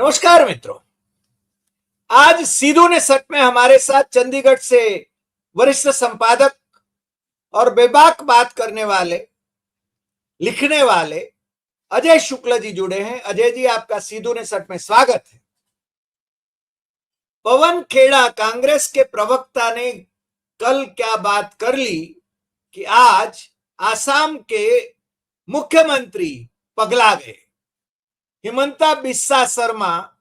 नमस्कार मित्रों। आज सीधू ने सच में हमारे साथ चंडीगढ़ से वरिष्ठ संपादक और बेबाक बात करने वाले, लिखने वाले अजय शुक्ल जी जुड़े हैं। अजय जी, आपका सीधू ने सच में स्वागत है। पवन खेड़ा कांग्रेस के प्रवक्ता ने कल क्या बात कर ली कि आज आसाम के मुख्यमंत्री पगला गए। हिमंता बिस्वा शर्मा,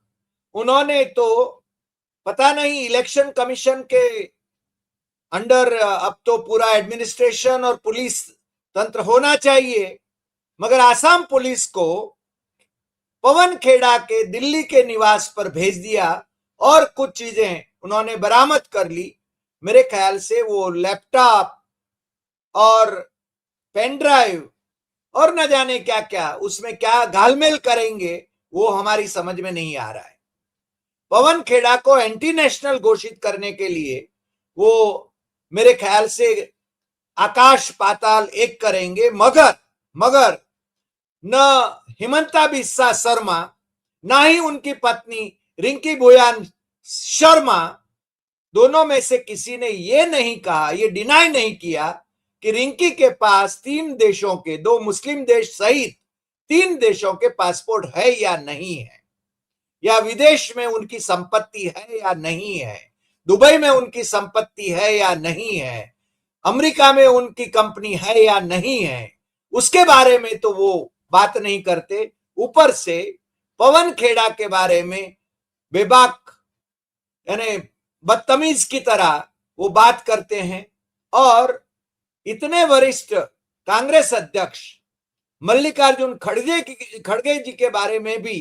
उन्होंने तो पता नहीं इलेक्शन कमीशन के अंडर अब तो पूरा एडमिनिस्ट्रेशन और पुलिस तंत्र होना चाहिए, मगर आसाम पुलिस को पवन खेड़ा के दिल्ली के निवास पर भेज दिया और कुछ चीजें उन्होंने बरामद कर ली। मेरे ख्याल से वो लैपटॉप और पेन ड्राइव और न जाने क्या क्या उसमें क्या घालमेल करेंगे, वो हमारी समझ में नहीं आ रहा है। पवन खेड़ा को एंटी नेशनल घोषित करने के लिए वो मेरे ख्याल से आकाश पाताल एक करेंगे, मगर न हिमंता बिस्वा शर्मा, ना ही उनकी पत्नी रिंकी भुयान शर्मा, दोनों में से किसी ने ये नहीं कहा, ये डिनाई नहीं किया कि रिंकी के पास 3 देशों के, 2 मुस्लिम देश सहित 3 देशों के पासपोर्ट है या नहीं है, या विदेश में उनकी संपत्ति है या नहीं है, दुबई में उनकी संपत्ति है या नहीं है, अमेरिका में उनकी कंपनी है या नहीं है, उसके बारे में तो वो बात नहीं करते। ऊपर से पवन खेड़ा के बारे में बेबाक यानी बदतमीज की तरह वो बात करते हैं। और इतने वरिष्ठ कांग्रेस अध्यक्ष मल्लिकार्जुन खड़गे जी के बारे में भी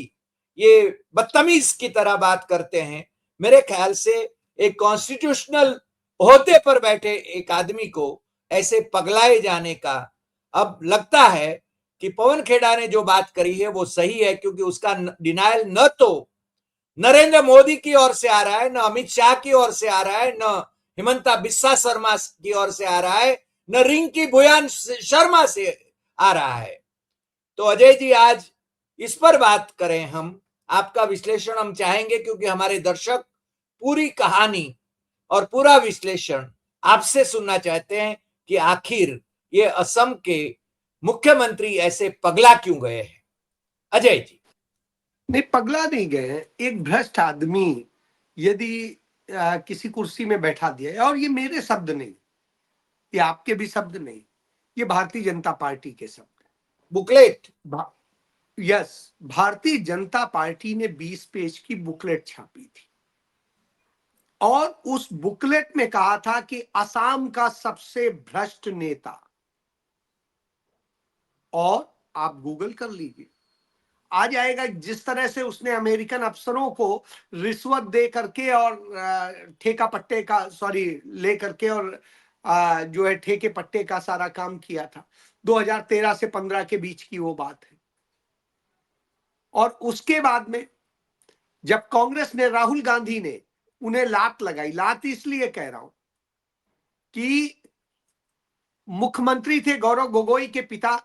ये बदतमीज की तरह बात करते हैं। मेरे ख्याल से एक कॉन्स्टिट्यूशनल ओहदे पर बैठे एक आदमी को ऐसे पगलाए जाने का अब लगता है कि पवन खेड़ा ने जो बात करी है वो सही है, क्योंकि उसका डिनायल न तो नरेंद्र मोदी की ओर से आ रहा है, न अमित शाह की ओर से आ रहा है, न हिमंता बिस्वा शर्मा की ओर से आ रहा है, न रिंकी भुयान शर्मा से आ रहा है। तो अजय जी, आज इस पर बात करें हम, आपका विश्लेषण हम चाहेंगे, क्योंकि हमारे दर्शक पूरी कहानी और पूरा विश्लेषण आपसे सुनना चाहते हैं कि आखिर ये असम के मुख्यमंत्री ऐसे पगला क्यों गए हैं। अजय जी। नहीं, पगला नहीं गए। एक भ्रष्ट आदमी यदि किसी कुर्सी में बैठा दिया है, और ये मेरे शब्द नहीं, ये आपके भी शब्द नहीं, ये भारतीय जनता पार्टी के शब्द हैं। Booklet. Yes, Bharatiya Janata party ने 20 पेज की बुकलेट छापी थी और उस बुकलेट में कहा था कि असम का सबसे भ्रष्ट नेता, और आप गूगल कर लीजिए, आ जाएगा जिस तरह से उसने अमेरिकन अफसरों को रिश्वत दे करके और ठेका पट्टे का ले करके और जो है ठेके पट्टे का सारा काम किया था। 2013 से 15 के बीच की वो बात है। और उसके बाद में जब कांग्रेस ने, राहुल गांधी ने उन्हें लात लगाई, लात इसलिए कह रहा हूं कि मुख्यमंत्री थे गौरव गोगोई के पिता,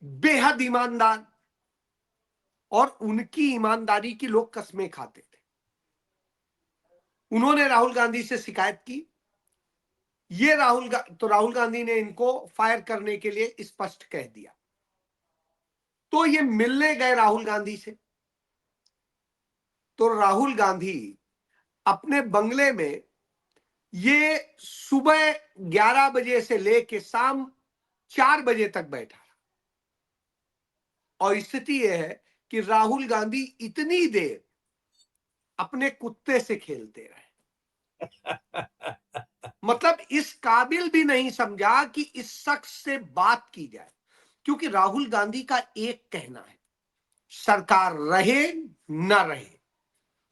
बेहद ईमानदार, और उनकी ईमानदारी की लोग कस्में खाते थे। उन्होंने राहुल गांधी से शिकायत की, ये राहुल गांधी ने इनको फायर करने के लिए स्पष्ट कह दिया। तो ये मिलने गए राहुल गांधी से, तो राहुल गांधी अपने बंगले में ये सुबह 11 बजे से लेके शाम 4 बजे तक बैठा रहा। और स्थिति यह है कि राहुल गांधी इतनी देर अपने कुत्ते से खेलते रहे। मतलब इस काबिल भी नहीं समझा कि इस शख्स से बात की जाए, क्योंकि राहुल गांधी का एक कहना है, सरकार रहे न रहे,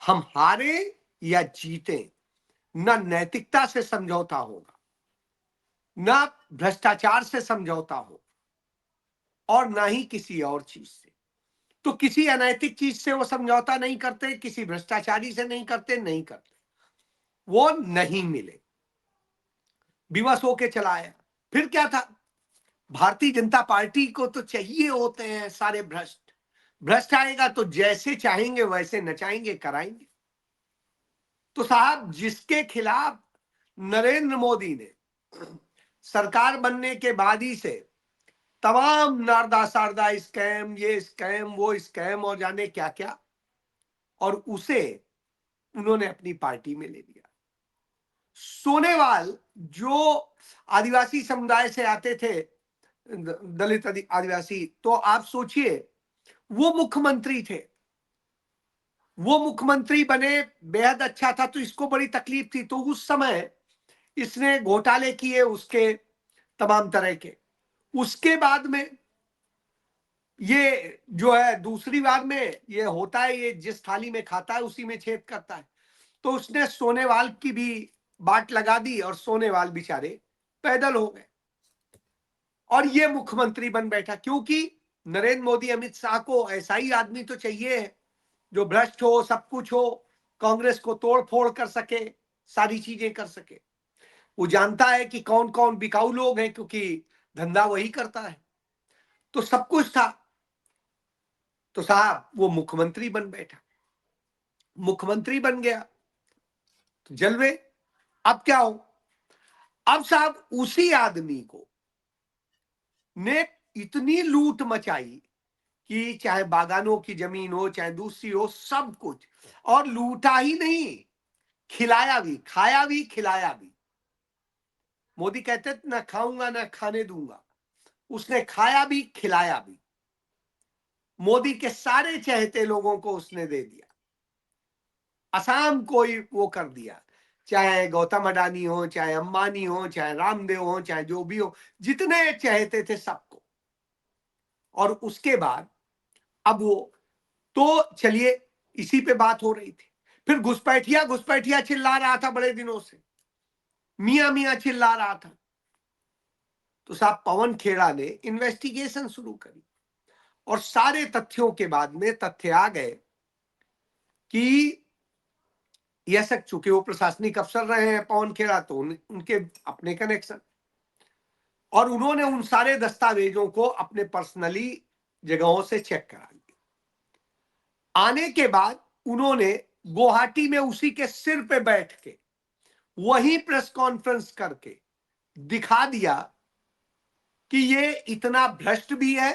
हम हारे या जीते, न नैतिकता से समझौता होगा, न भ्रष्टाचार से समझौता हो, और न ही किसी और चीज से। तो किसी अनैतिक चीज से वो समझौता नहीं करते, किसी भ्रष्टाचारी से नहीं करते, वो नहीं मिले, विवश होके चला आया। फिर क्या था, भारतीय जनता पार्टी को तो चाहिए होते हैं सारे भ्रष्ट, भ्रष्ट आएगा तो जैसे चाहेंगे वैसे नचाएंगे, कराएंगे। तो साहब, जिसके खिलाफ नरेंद्र मोदी ने सरकार बनने के बाद ही से तमाम नारदा सारदा स्कैम, ये स्कैम, वो स्कैम और जाने क्या क्या, और उसे उन्होंने अपनी पार्टी में ले लिया। सोनेवाल जो आदिवासी समुदाय से आते थे, दलित आदिवासी, तो आप सोचिए वो मुख्यमंत्री थे, वो मुख्यमंत्री बने, बेहद अच्छा था, तो इसको बड़ी तकलीफ थी। तो उस समय इसने घोटाले किए उसके तमाम तरह के। उसके बाद में ये जो है दूसरी बार में ये होता है, ये जिस थाली में खाता है उसी में छेद करता है। तो उसने सोनेवाल की भी बाट लगा दी और सोनेवाल बेचारे पैदल हो गए और ये मुख्यमंत्री बन बैठा। क्योंकि नरेंद्र मोदी, अमित शाह को ऐसा ही आदमी तो चाहिए है जो भ्रष्ट हो, सब कुछ हो, कांग्रेस को तोड़ फोड़ कर सके, सारी चीजें कर सके। वो जानता है कि कौन कौन बिकाऊ लोग हैं, क्योंकि धंधा वही करता है। तो सब कुछ था। तो साहब वो मुख्यमंत्री बन बैठा, मुख्यमंत्री बन गया तो जलवे। अब क्या हो, अब साहब उसी आदमी को ने इतनी लूट मचाई कि चाहे बागानों की जमीन हो, चाहे दूसरी हो, सब कुछ। और लूटा ही नहीं, खिलाया भी, खाया भी, खिलाया भी। मोदी कहते थे ना खाऊंगा ना खाने दूंगा, उसने खाया भी, खिलाया भी। मोदी के सारे चहेते लोगों को उसने दे दिया, असम को ही वो कर दिया। चाहे गौतम अडानी हो, चाहे अंबानी हो, चाहे रामदेव हो, चाहे जो भी हो, जितने चहेते थे सबको। और उसके बाद अब वो, तो चलिए इसी पे बात हो रही थी। फिर घुसपैठिया घुसपैठिया चिल्ला रहा था बड़े दिनों से, मियां मियां चिल्ला रहा था। तो साहब पवन खेड़ा ने इन्वेस्टिगेशन शुरू करी और सारे तथ्यों के बाद में तथ्य आ गए कि यह सब, चूंकि वो प्रशासनिक अफसर रहे हैं पवन खेड़ा, तो उनके अपने कनेक्शन, और उन्होंने उन सारे दस्तावेजों को अपने पर्सनली जगहों से चेक करा लिया। आने के बाद उन्होंने गुवाहाटी में उसी के सिर पे बैठ के वही प्रेस कॉन्फ्रेंस करके दिखा दिया कि ये इतना भ्रष्ट भी है,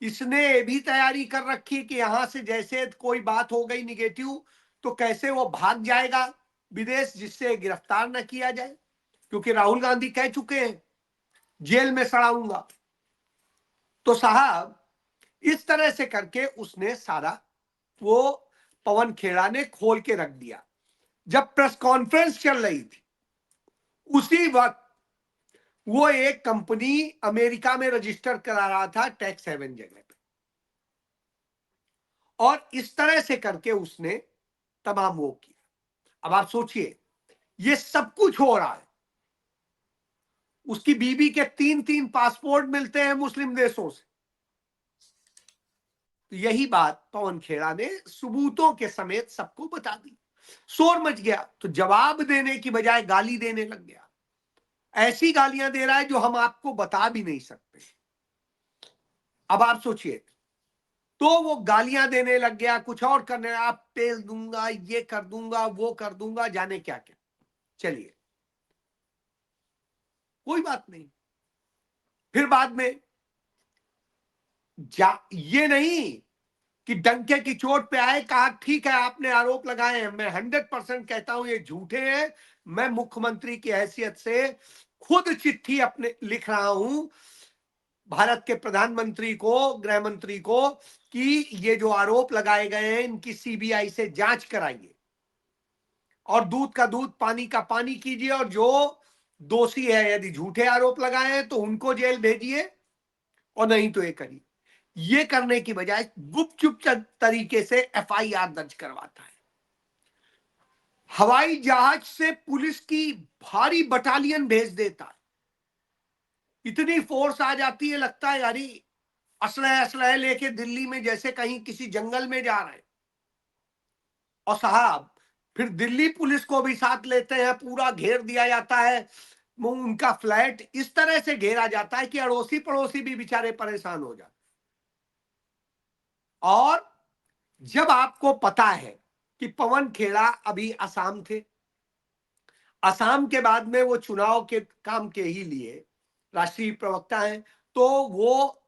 इसने ये भी तैयारी कर रखी कि यहां से जैसे कोई बात हो गई निगेटिव तो कैसे वो भाग जाएगा विदेश, जिससे गिरफ्तार न किया जाए। क्योंकि राहुल गांधी कह चुके हैं जेल में सड़ाऊंगा। तो साहब इस तरह से करके उसने सारा वो पवन खेड़ा ने खोल के रख दिया। जब प्रेस कॉन्फ्रेंस चल रही थी उसी वक्त वो एक कंपनी अमेरिका में रजिस्टर करा रहा था टैक्स हेवन जगह पे, और इस तरह से करके उसने तमाम वो किया। अब आप सोचिए ये सब कुछ हो रहा है, उसकी बीबी के 3-3 पासपोर्ट मिलते हैं मुस्लिम देशों से। तो यही बात पवन खेड़ा ने सबूतों के समेत सबको बता दी। शोर मच गया, तो जवाब देने की बजाय गाली देने लग गया। ऐसी गालियां दे रहा है जो हम आपको बता भी नहीं सकते। अब आप सोचिए, तो वो गालियां देने लग गया, कुछ और करने, आप तेल दूंगा, ये कर दूंगा, वो कर दूंगा, जाने क्या क्या। चलिए कोई बात नहीं। फिर बाद में ये नहीं कि डंके की चोट पे आए, कहा ठीक है आपने आरोप लगाए हैं, मैं 100% कहता हूं ये झूठे हैं। मैं मुख्यमंत्री की हैसियत से खुद चिट्ठी अपने लिख रहा हूं भारत के प्रधानमंत्री को, गृह मंत्री को, कि ये जो आरोप लगाए गए हैं इनकी सीबीआई से जांच कराइए और दूध का दूध, पानी का पानी कीजिए, और जो दोषी है, यदि झूठे आरोप लगाए हैं तो उनको जेल भेजिए, और नहीं तो ये करिए। ये करने की बजाय गुपचुप तरीके से एफआईआर दर्ज करवाता है। हवाई जहाज से पुलिस की भारी बटालियन भेज देता है। इतनी फोर्स आ जाती है, लगता है यारी असलहे असलहे लेके दिल्ली में जैसे कहीं किसी जंगल में जा रहे हैं। और साहब फिर दिल्ली पुलिस को भी साथ लेते हैं, पूरा घेर दिया जाता है, उनका फ्लैट इस तरह से घेरा जाता है कि अड़ोसी पड़ोसी भी बेचारे परेशान हो जाते। और जब आपको पता है कि पवन खेड़ा अभी असम थे, असम के बाद में वो चुनाव के काम के ही लिए राष्ट्रीय प्रवक्ता हैं, तो वो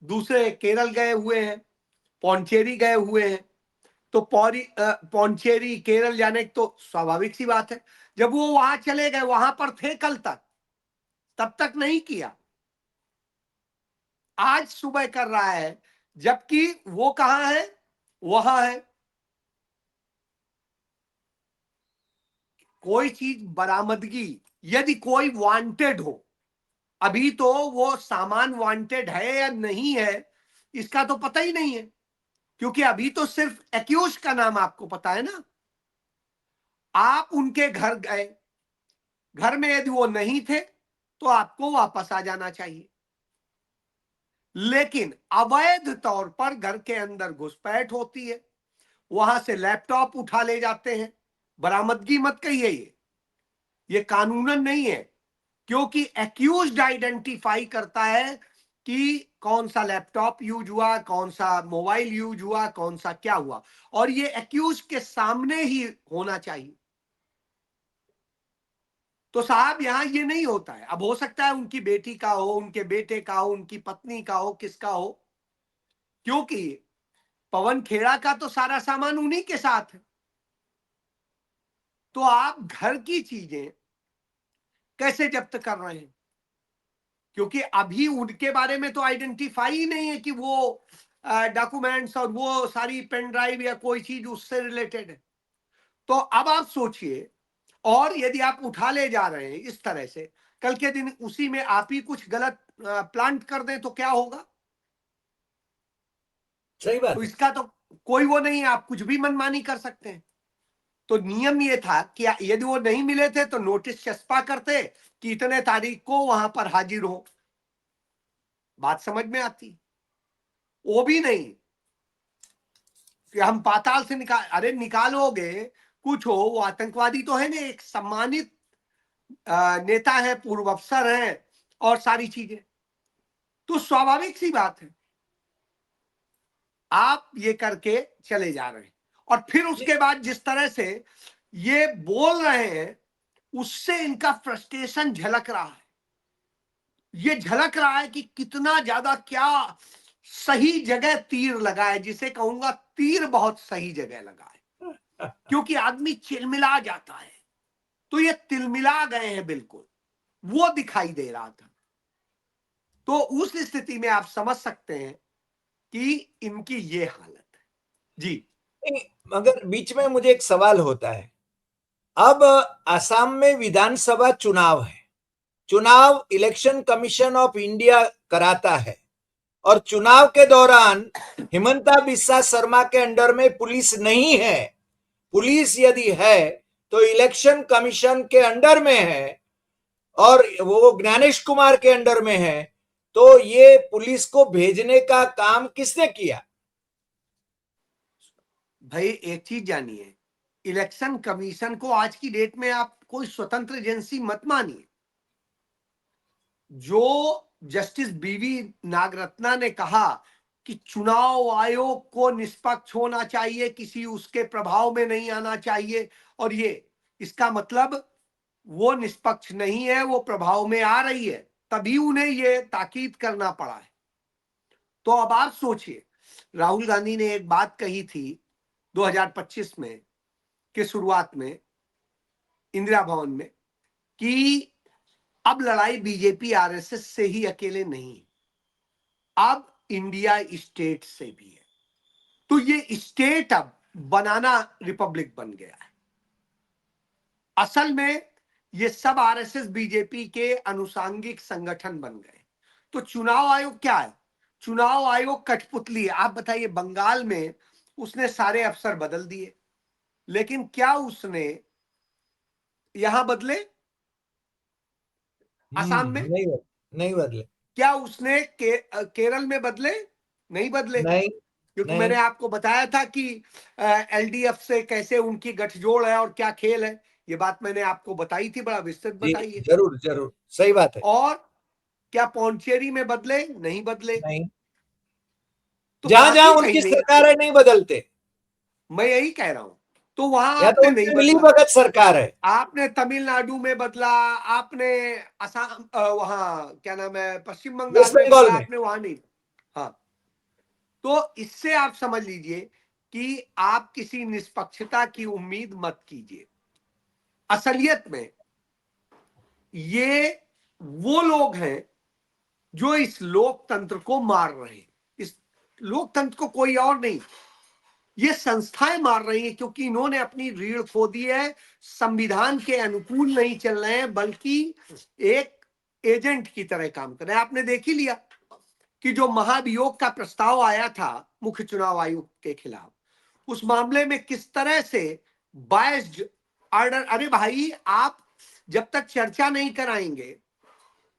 दूसरे केरल गए हुए हैं, पौंचेरी गए हुए हैं, तो पौंचेरी केरल जाने तो स्वाभाविक सी बात है। जब वो वहां चले गए, वहां पर थे कल तक, तब तक नहीं किया, आज सुबह कर रहा है, जबकि वो कहां है, वहां है। कोई चीज बरामदगी, यदि कोई वांटेड हो, अभी तो वो सामान वांटेड है या नहीं है इसका तो पता ही नहीं है, क्योंकि अभी तो सिर्फ एक्यूज का नाम आपको पता है ना। आप उनके घर गए, घर में यदि वो नहीं थे तो आपको वापस आ जाना चाहिए, लेकिन अवैध तौर पर घर के अंदर घुसपैठ होती है, वहां से लैपटॉप उठा ले जाते हैं। बरामदगी मत कहिए, ये कानूनन नहीं है, क्योंकि एक्यूज्ड आइडेंटिफाई करता है कि कौन सा लैपटॉप यूज हुआ, कौन सा मोबाइल यूज हुआ, कौन सा क्या हुआ, और ये एक्यूज के सामने ही होना चाहिए। तो साहब यहां ये नहीं होता है। अब हो सकता है उनकी बेटी का हो, उनके बेटे का हो, उनकी पत्नी का हो, किसका हो, क्योंकि पवन खेड़ा का तो सारा सामान उन्हीं के साथ है। तो आप घर की चीजें कैसे जब्त कर रहे हैं, क्योंकि अभी उनके बारे में तो आइडेंटिफाई ही नहीं है कि वो डॉक्यूमेंट्स और वो सारी पेन ड्राइव या कोई चीज उससे रिलेटेड है। तो अब आप सोचिए, और यदि आप उठा ले जा रहे हैं इस तरह से, कल के दिन उसी में आप ही कुछ गलत प्लांट कर दें तो क्या होगा। सही बात तो है। इसका तो कोई वो नहीं है, आप कुछ भी मनमानी कर सकते हैं। तो नियम ये था कि यदि वो नहीं मिले थे तो नोटिस चस्पा करते कि इतने तारीख को वहां पर हाजिर हो, बात समझ में आती। वो भी नहीं कि हम पाताल से निकाल, अरे निकालोगे कुछ हो, वो आतंकवादी तो है ना, एक सम्मानित नेता है, पूर्व अफसर है और सारी चीजें, तो स्वाभाविक सी बात है आप ये करके चले जा रहे हैं। और फिर उसके बाद जिस तरह से ये बोल रहे हैं, उससे इनका फ्रस्ट्रेशन झलक रहा है। ये झलक रहा है कि कितना ज्यादा, क्या सही जगह तीर लगा है, जिसे कहूंगा तीर बहुत सही जगह लगा है, क्योंकि आदमी चिलमिला जाता है। तो ये तिलमिला गए हैं बिल्कुल, वो दिखाई दे रहा था। तो उस स्थिति में आप समझ सकते हैं कि इनकी ये हालत है जी। नहीं, मगर बीच में मुझे एक सवाल होता है। अब असम में विधानसभा चुनाव है, चुनाव इलेक्शन कमीशन ऑफ इंडिया कराता है, और चुनाव के दौरान हिमंता बिस्वा शर्मा के अंडर में पुलिस नहीं है। पुलिस यदि है तो इलेक्शन कमीशन के अंडर में है, और वो ज्ञानेश कुमार के अंडर में है। तो ये पुलिस को भेजने का काम किसने किया? भाई एक चीज जानिए, इलेक्शन कमीशन को आज की डेट में आप कोई स्वतंत्र एजेंसी मत मानिए। जो जस्टिस बीवी नागरत्ना ने कहा कि चुनाव आयोग को निष्पक्ष होना चाहिए, किसी उसके प्रभाव में नहीं आना चाहिए, और ये इसका मतलब वो निष्पक्ष नहीं है, वो प्रभाव में आ रही है, तभी उन्हें ये ताकीद करना पड़ा है। तो अब आप सोचिए, राहुल गांधी ने एक बात कही थी 2025 में के शुरुआत में इंदिरा भवन में, कि अब लड़ाई बीजेपी आरएसएस से ही अकेले नहीं, अब इंडिया स्टेट से भी है। तो ये स्टेट अब बनाना रिपब्लिक बन गया है। असल में ये सब आरएसएस बीजेपी के अनुसांगिक संगठन बन गए। तो चुनाव आयोग क्या है? चुनाव आयोग कठपुतली है। आप बताइए, बंगाल में उसने सारे अफसर बदल दिए, लेकिन क्या उसने यहां बदले? असम में नहीं बदले, नहीं बदले। क्या उसने केरल में बदले? नहीं बदले, नहीं, क्योंकि नहीं। मैंने आपको बताया था कि एलडीएफ से कैसे उनकी गठजोड़ है और क्या खेल है। ये बात मैंने आपको बताई थी, बड़ा विस्तृत जी, बताई है। जरूर जरूर, सही बात है। और क्या पौंचेरी में बदले? नहीं बदले। नहीं। तो जहां जहां बाकी कहीं उनकी नहीं। सरकारें नहीं बदलते, मैं यही कह रहा हूं, तो वहां या तो आपने नहीं उनकी मिली बदला। भगत सरकार है। आपने तमिलनाडु में बदला, आपने असम वहां क्या नाम है, पश्चिम बंगाल वेस्ट में बंगाल बदला, में आपने वहां नहीं। हाँ, तो इससे आप समझ लीजिए कि आप किसी निष्पक्षता की उम्मीद मत कीजिए। असलियत में ये वो लोग हैं जो इस लोकतंत्र को मार रहे हैं। इस लोकतंत्र को कोई और नहीं, ये संस्थाएं मार रही हैं, क्योंकि इन्होंने अपनी रीढ़ खो दी है, संविधान के अनुकूल नहीं चल रहे हैं, बल्कि एक एजेंट की तरह काम कर रहे हैं। आपने देख ही लिया कि जो महाभियोग का प्रस्ताव आया था मुख्य चुनाव आयोग के खिलाफ, उस मामले में किस तरह से बायस्ड ऑर्डर। अरे भाई, आप जब तक चर्चा नहीं कराएंगे,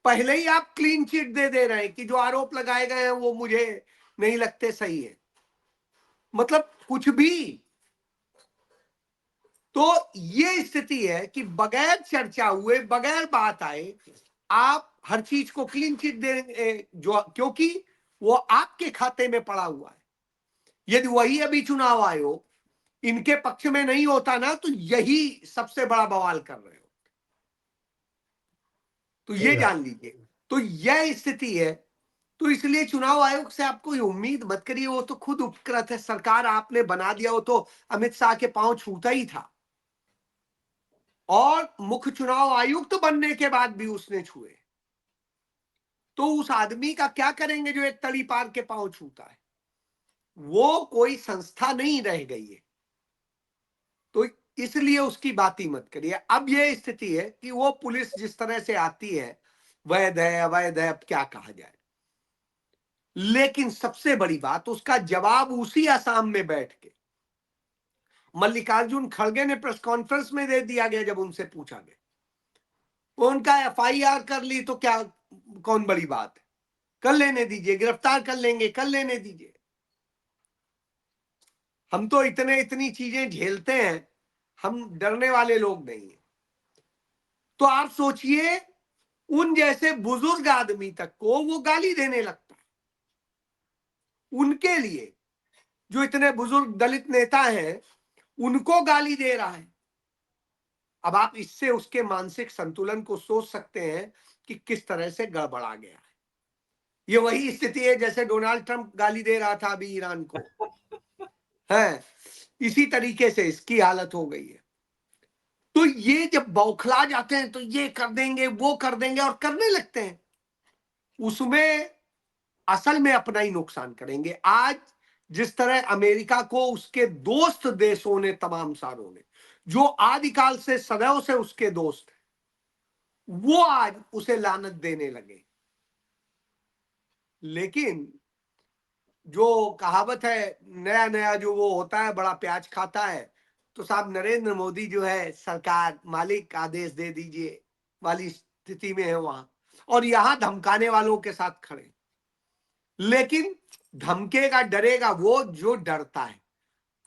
पहले ही आप क्लीन चिट दे रहे हैं कि जो आरोप लगाए गए हैं वो मुझे नहीं लगते सही है। मतलब कुछ भी। तो ये स्थिति है कि बगैर चर्चा हुए, बगैर बात आए, आप हर चीज को क्लीन चिट दे, जो क्योंकि वो आपके खाते में पड़ा हुआ है। यदि वही अभी चुनाव आयोग इनके पक्ष में नहीं होता ना, तो यही सबसे बड़ा बवाल कर रहे हो। तो सही ये बात। जान लीजिए। तो यह स्थिति है। तो इसलिए चुनाव आयोग से आप कोई उम्मीद मत करिए, वो तो खुद उपकृत है। सरकार आपने बना दिया, वो तो अमित शाह के पांव छूता ही था, और मुख्य चुनाव आयुक्त बनने के बाद भी उसने छुए। तो उस आदमी का क्या करेंगे जो एक तली पार के पांव छूता है? वो कोई संस्था नहीं रह गई है। तो इसलिए उसकी बात ही मत करिए। अब यह स्थिति है कि वो पुलिस जिस तरह से आती है, वैध है अवैध है, अब क्या कहा जाए। लेकिन सबसे बड़ी बात, उसका जवाब उसी आसाम में बैठ के मल्लिकार्जुन खड़गे ने प्रेस कॉन्फ्रेंस में दे दिया गया। जब उनसे पूछा गया, उनका एफआईआर कर ली तो क्या, कौन बड़ी बात है, कर लेने दीजिए, गिरफ्तार कर लेंगे, कर लेने दीजिए। हम तो इतनी चीजें झेलते हैं, हम डरने वाले लोग नहीं है। तो आप सोचिए, उन जैसे बुजुर्ग आदमी तक को वो गाली देने लगता है। उनके लिए, जो इतने बुजुर्ग दलित नेता हैं, उनको गाली दे रहा है। अब आप इससे उसके मानसिक संतुलन को सोच सकते हैं कि किस तरह से गड़बड़ा गया है। ये वही स्थिति है जैसे डोनाल्ड ट्रंप गाली दे रहा था अभी ईरान को, है। इसी तरीके से इसकी हालत हो गई है। तो ये जब बौखला जाते हैं तो ये कर देंगे, वो कर देंगे, और करने लगते हैं, उसमें असल में अपना ही नुकसान करेंगे। आज जिस तरह अमेरिका को उसके दोस्त देशों ने, तमाम सारों ने, जो आदिकाल से सदैव से उसके दोस्त हैं, वो आज उसे लानत देने लगे। लेकिन जो कहावत है, नया नया जो वो होता है बड़ा प्याज खाता है, तो साहब नरेंद्र मोदी जो है, सरकार मालिक आदेश दे दीजिए वाली स्थिति में है वहां, और यहां धमकाने वालों के साथ खड़े। लेकिन धमकेगा, डरेगा वो जो डरता है।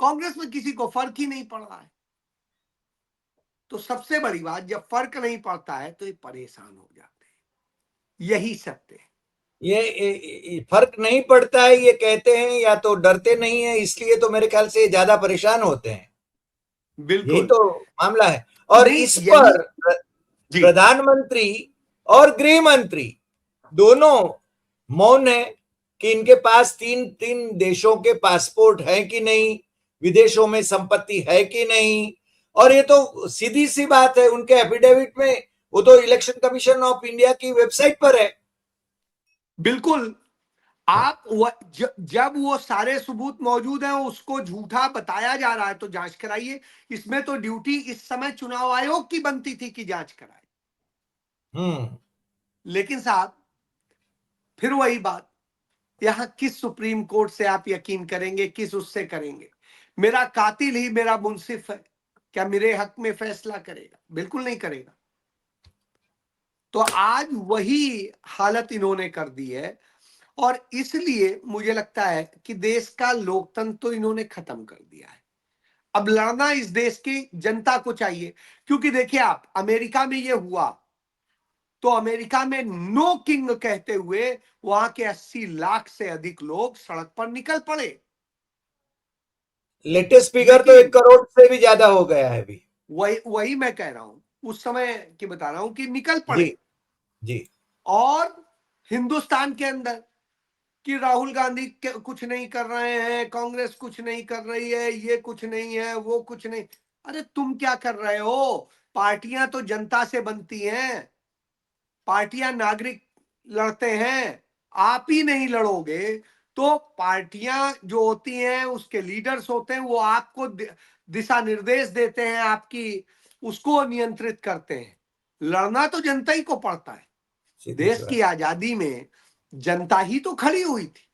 कांग्रेस में किसी को फर्क ही नहीं पड़ रहा है। तो सबसे बड़ी बात, जब फर्क नहीं पड़ता है तो ये परेशान हो जाते हैं। यही सत्य है। ये फर्क नहीं पड़ता है ये कहते हैं, या तो डरते नहीं है, इसलिए तो मेरे ख्याल से ये ज्यादा परेशान होते हैं। यही बिल्कुल। तो मामला है। और नहीं, इस यही। पर जी। प्रधानमंत्री और गृह मंत्री दोनों मौन है कि इनके पास तीन तीन देशों के पासपोर्ट है कि नहीं, विदेशों में संपत्ति है कि नहीं। और ये तो सीधी सी बात है, उनके एफिडेविट में, वो तो इलेक्शन कमीशन ऑफ इंडिया की वेबसाइट पर है। बिल्कुल। जब वो सारे सबूत मौजूद हैं, उसको झूठा बताया जा रहा है तो जांच कराइए। इसमें तो ड्यूटी इस समय चुनाव आयोग की बनती थी कि जांच कराए। हम्म। लेकिन साहब, फिर वही बात, यहां किस सुप्रीम कोर्ट से आप यकीन करेंगे, किस उससे करेंगे? मेरा कातिल ही मेरा मुंसिफ है, क्या मेरे हक में फैसला करेगा? बिल्कुल नहीं करेगा। तो आज वही हालत इन्होंने कर दी है, और इसलिए मुझे लगता है कि देश का लोकतंत्र तो इन्होंने खत्म कर दिया है। अब लड़ना इस देश की जनता को चाहिए। क्योंकि देखिए, आप अमेरिका में ये हुआ तो अमेरिका में नो किंग कहते हुए वहां के 80 लाख से अधिक लोग सड़क पर निकल पड़े। लेटेस्ट फिगर तो लेकिन 1 करोड़ से भी ज्यादा हो गया है अभी। वही मैं कह रहा हूं, उस समय की बता रहा हूं कि निकल जी पड़े। जी। और हिंदुस्तान के अंदर कि राहुल गांधी कुछ नहीं कर रहे हैं, कांग्रेस कुछ नहीं कर रही है, ये कुछ नहीं है, वो कुछ नहीं। अरे तुम क्या कर रहे हो? पार्टियां तो जनता से बनती हैं, पार्टियां नागरिक लड़ते हैं। आप ही नहीं लड़ोगे तो पार्टियां जो होती हैं उसके लीडर्स होते हैं, वो आपको दिशा निर्देश देते हैं, आपकी उसको नियंत्रित करते हैं। लड़ना तो जनता ही को पड़ता है। सीधी सी देश की बात। आजादी में जनता ही तो खड़ी हुई थी।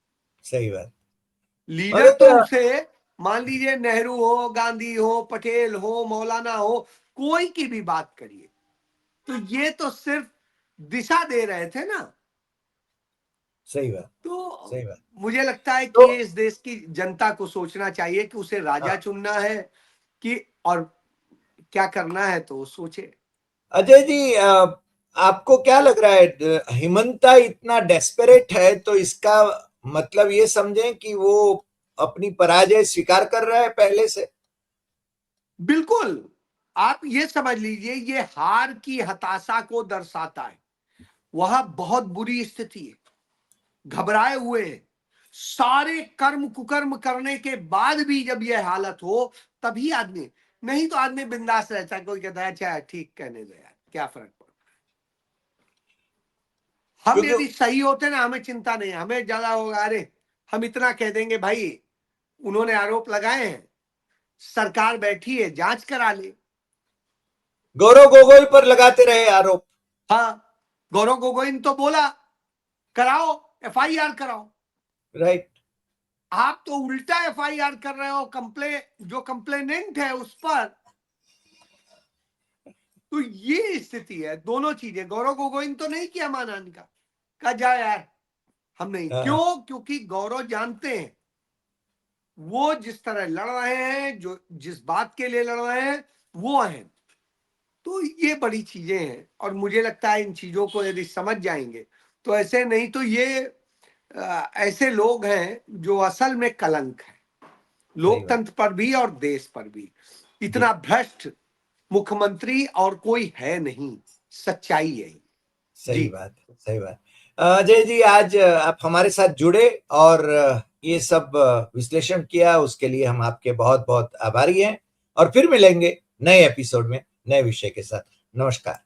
सही बात। लीडर तो मगर उसे, मान लीजिए नेहरू हो, गांधी हो, पटेल हो, मौलाना हो, कोई की भी बात करिए, तो ये तो सिर्फ दिशा दे रहे थे ना। सही बात। तो सही बात। मुझे लगता है कि तो ये इस देश की जनता को सोचना चाहिए कि उसे राजा हाँ, चुनना है कि, और क्या करना है तो सोचे। अजय जी, आपको क्या लग रहा है, हिमंता इतना डेस्परेट है तो इसका मतलब ये समझें कि वो अपनी पराजय स्वीकार कर रहा है पहले से? बिल्कुल, आप ये समझ लीजिए, ये हार की हताशा को दर्शाता है। वहां बहुत बुरी स्थिति है, घबराए हुए हैं, सारे कर्म कुकर्म करने के बाद भी जब यह हालत हो तभी आदमी, नहीं तो आदमी बिंदास रहता है, कोई कहता है अच्छा ठीक, कहने दो यार, क्या फर्क पड़ता है। हम क्योंकि यदि सही होते ना, हमें चिंता नहीं, हमें ज्यादा होगा, अरे हम इतना कह देंगे भाई उन्होंने आरोप लगाए हैं, सरकार बैठी है, जांच करा ले। गौरव गोगोई पर लगाते रहे आरोप। हाँ, गौरव गोगोई ने तो बोला कराओ, एफआईआर कराओ। राइट। आप तो उल्टा एफआईआर कर रहे हो, जो कंप्लेनेंट है उस पर। तो ये स्थिति है, दोनों चीजें। गौरव गोगोई ने तो नहीं किया मानहानि का, कहा जाए यार हम नहीं, हाँ, क्यों? क्योंकि गौरव जानते हैं वो जिस तरह लड़ रहे हैं, जो जिस बात के लिए लड़ रहे हैं वो है। तो ये बड़ी चीजें हैं, और मुझे लगता है इन चीजों को यदि समझ जाएंगे तो ऐसे, नहीं तो ये ऐसे लोग हैं जो असल में कलंक है सही बात। लोकतंत्र पर भी और देश पर भी। जी। इतना भ्रष्ट मुख्यमंत्री और कोई है नहीं, सच्चाई यही। सही जी, बात। सही बात। अजय जी, आज आप हमारे साथ जुड़े और ये सब विश्लेषण किया, उसके लिए हम आपके बहुत बहुत आभारी हैं। और फिर मिलेंगे नए एपिसोड में नए विषय के साथ। नमस्कार।